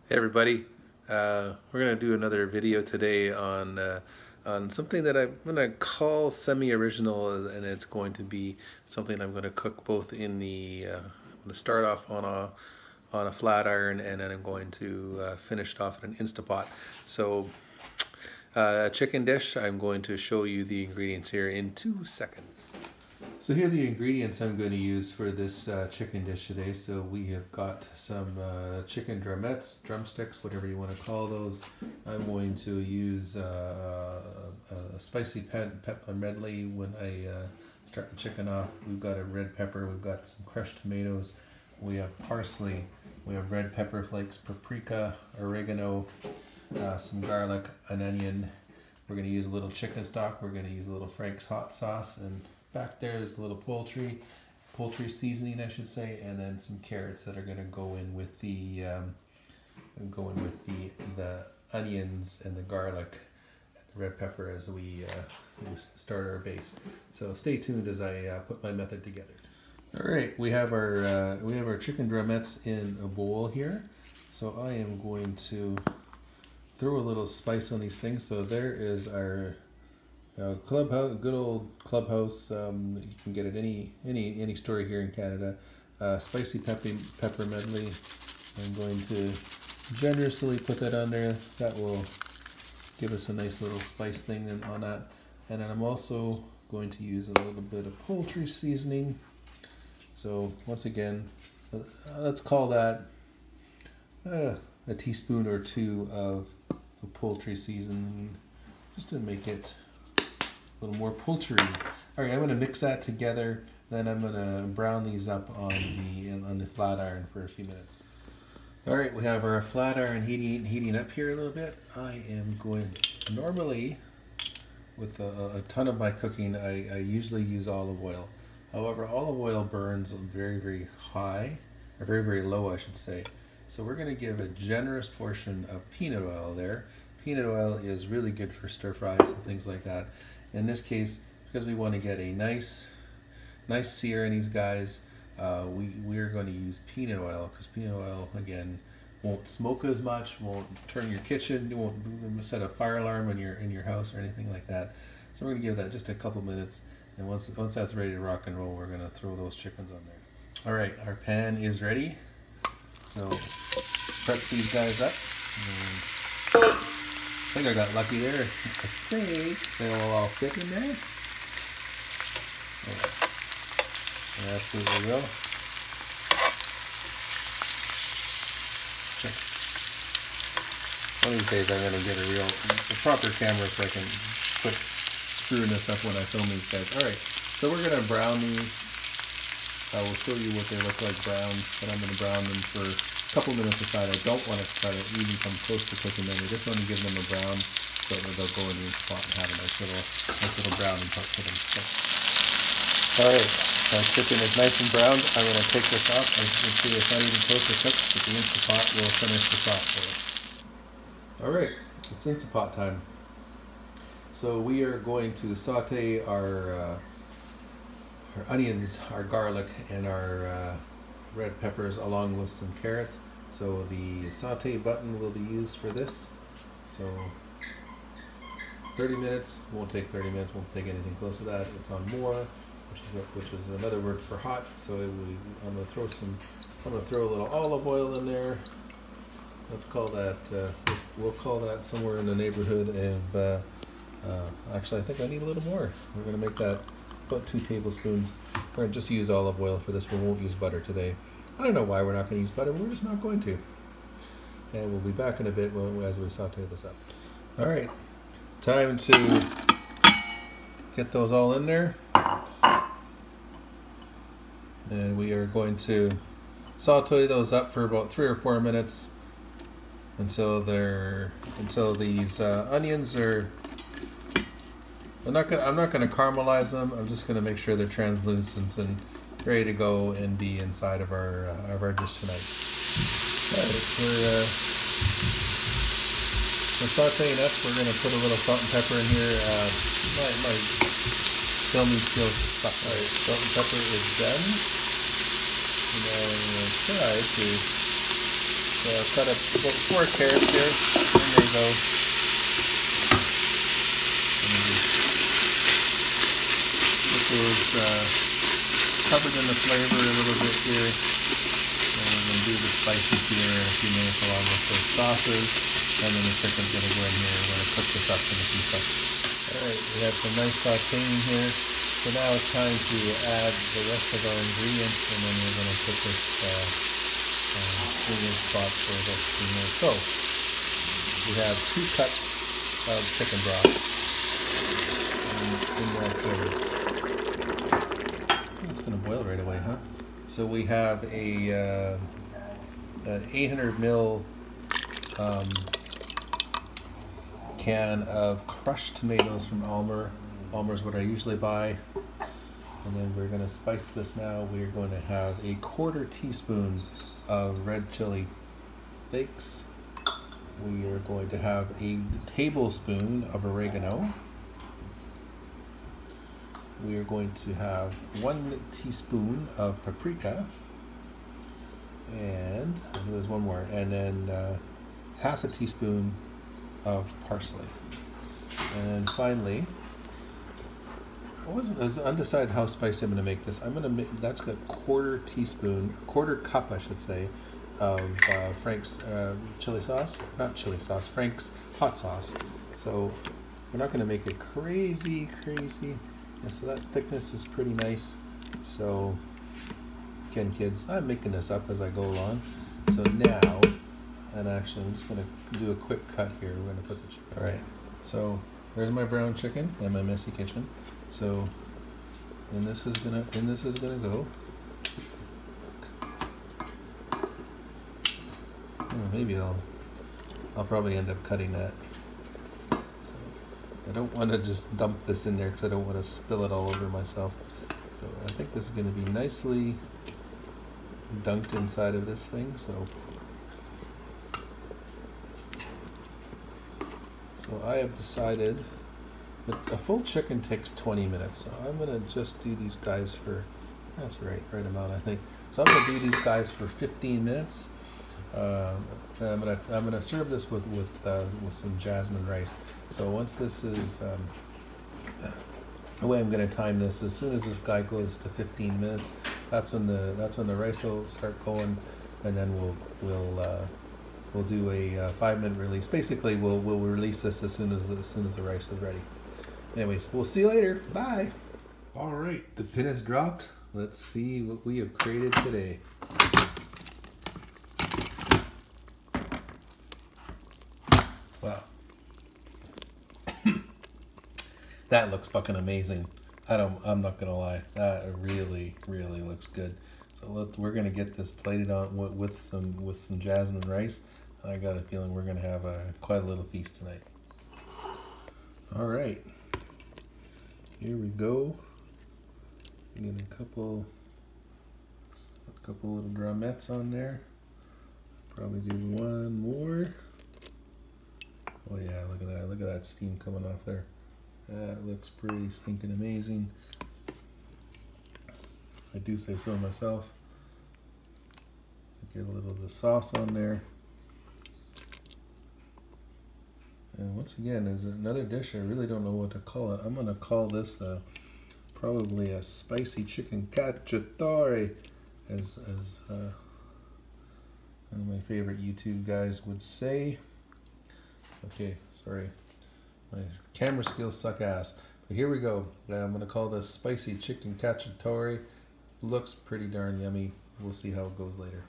Hey everybody, we're going to do another video today on something that I'm going to call semi-original, and it's going to be something I'm going to cook both in I'm going to start off on a flat iron, and then I'm going to finish it off in an Instapot. So a chicken dish, I'm going to show you the ingredients here in 2 seconds. So here are the ingredients I'm going to use for this chicken dish today. So we have got some chicken drumettes, drumsticks, whatever you want to call those. I'm going to use a spicy pepper medley when I start the chicken off. We've got a red pepper, we've got some crushed tomatoes, we have parsley, we have red pepper flakes, paprika, oregano, some garlic, an onion. We're going to use a little chicken stock, we're going to use a little Frank's hot sauce, and back there is a little poultry seasoning, I should say, and then some carrots that are going to go in with the onions and the garlic, and the red pepper as we start our base. So stay tuned as I put my method together. All right, we have our chicken drumettes in a bowl here. So I am going to throw a little spice on these things. So there is our clubhouse, good old clubhouse. You can get it any store here in Canada. Spicy pepper medley. I'm going to generously put that on there. That will give us a nice little spice thing on that. And then I'm also going to use a little bit of poultry seasoning. So once again, let's call that a teaspoon or two of poultry seasoning, just to make it a little more poultry. All right, I'm going to mix that together. Then I'm going to brown these up on the flat iron for a few minutes. All right, we have our flat iron heating up here a little bit. I am going normally with a ton of my cooking. I usually use olive oil. However, olive oil burns very high, or very low, I should say. So we're going to give a generous portion of peanut oil there. Peanut oil is really good for stir fries and things like that. In this case, because we want to get a nice sear in these guys, we're going to use peanut oil, because peanut oil, again, won't smoke as much, won't turn your kitchen, it won't set a fire alarm in your house or anything like that. So we're going to give that just a couple minutes, and once that's ready to rock and roll, we're going to throw those chickens on there. All right, our pan is ready. So prep these guys up. I think I got lucky there. I think they'll all fit in there. Yeah, absolutely will. One of these days I'm going to get a proper camera so I can quit screwing this up when I film these guys. Alright, so we're going to brown these. I will show you what they look like browned, but I'm going to brown them for a couple minutes aside. I don't want to try to even come close to cooking them. I just want to give them a brown so that they'll go in the pot and have a nice little browning part to them. So, alright, my chicken is nice and browned. I'm going to take this off. As you can see, it's not even close to cooked, but the Instapot will finish this off for us. Alright, it's Instapot time. So we are going to saute our onions, our garlic, and our red peppers along with some carrots. So the saute button will be used for this. So 30 minutes, won't take 30 minutes, won't take anything close to that. It's on more, which is another word for hot. So I'm going to throw a little olive oil in there. Let's call that, we'll call that somewhere in the neighborhood of, actually I think I need a little more. We're going to make that about 2 tablespoons. We're going to just use olive oil for this. We won't use butter today. I don't know why we're not going to use butter, but we're just not going to. And we'll be back in a bit as we saute this up. Alright, time to get those all in there. And we are going to saute those up for about 3 or 4 minutes until these onions are. I'm not going to caramelize them. I'm just going to make sure they're translucent and ready to go and be inside of our dish tonight. Alright, we're sauteing up. We're going to put a little salt and pepper in here. My filming skills suck. Alright, salt and pepper is done. And I'm going to try to So I've cut up about 4 carrots here. And there you go. Get those covered in the flavor a little bit here. And we're going to do the spices here in a few minutes along with those sauces. And then the chicken's going to go in here. We're going to cook this up in a few seconds. Alright, we have some nice sauteing here. So now it's time to add the rest of our ingredients, and then we're going to put this in spot for about 2 minutes. So we have 2 cups of chicken broth in that place. It's going to boil right away, huh? So we have an 800 ml can of crushed tomatoes from Almer. Almer's what I usually buy. And then we're going to spice this now. We're going to have a 1/4 teaspoon of red chili flakes. We are going to have a tablespoon of oregano. We are going to have 1 teaspoon of paprika. And there's one more. And then half a teaspoon of parsley. And finally, I wasn't as undecided how spicy I'm going to make this. I'm going to make, that's a 1/4 teaspoon, 1/4 cup I should say, of Frank's chili sauce. Not chili sauce, Frank's hot sauce. So we're not going to make it crazy. And so that thickness is pretty nice. So again, kids, I'm making this up as I go along. So now, and actually I'm just going to do a quick cut here. We're going to put the chicken. All right. So there's my brown chicken and my messy kitchen. So, and this is gonna go. Oh, maybe I'll probably end up cutting that. So I don't want to just dump this in there because I don't want to spill it all over myself. So I think this is going to be nicely dunked inside of this thing. So I have decided. A full chicken takes 20 minutes, so I'm going to just do these guys for, that's right amount I think. So I'm going to do these guys for 15 minutes. I'm going to serve this with some jasmine rice. So once this is, the way I'm going to time this, as soon as this guy goes to 15 minutes, that's when the rice will start going, and then we'll do a 5-minute release. Basically, we'll release this as soon as the rice is ready. Anyways, we'll see you later. Bye. All right, the pin is dropped. Let's see what we have created today. Wow. That looks fucking amazing. I'm not gonna lie. That really looks good. So we're gonna get this plated on with some jasmine rice. I got a feeling we're gonna have quite a little feast tonight. All right. Here we go. Get a couple little drumettes on there. Probably do one more. Oh yeah, look at that! Look at that steam coming off there. That looks pretty stinking amazing. I do say so myself. Get a little of the sauce on there. And once again, there's another dish I really don't know what to call it. I'm going to call this probably a spicy chicken cacciatore, as one of my favorite YouTube guys would say. Okay, sorry. My camera skills suck ass. But here we go. I'm going to call this spicy chicken cacciatore. Looks pretty darn yummy. We'll see how it goes later.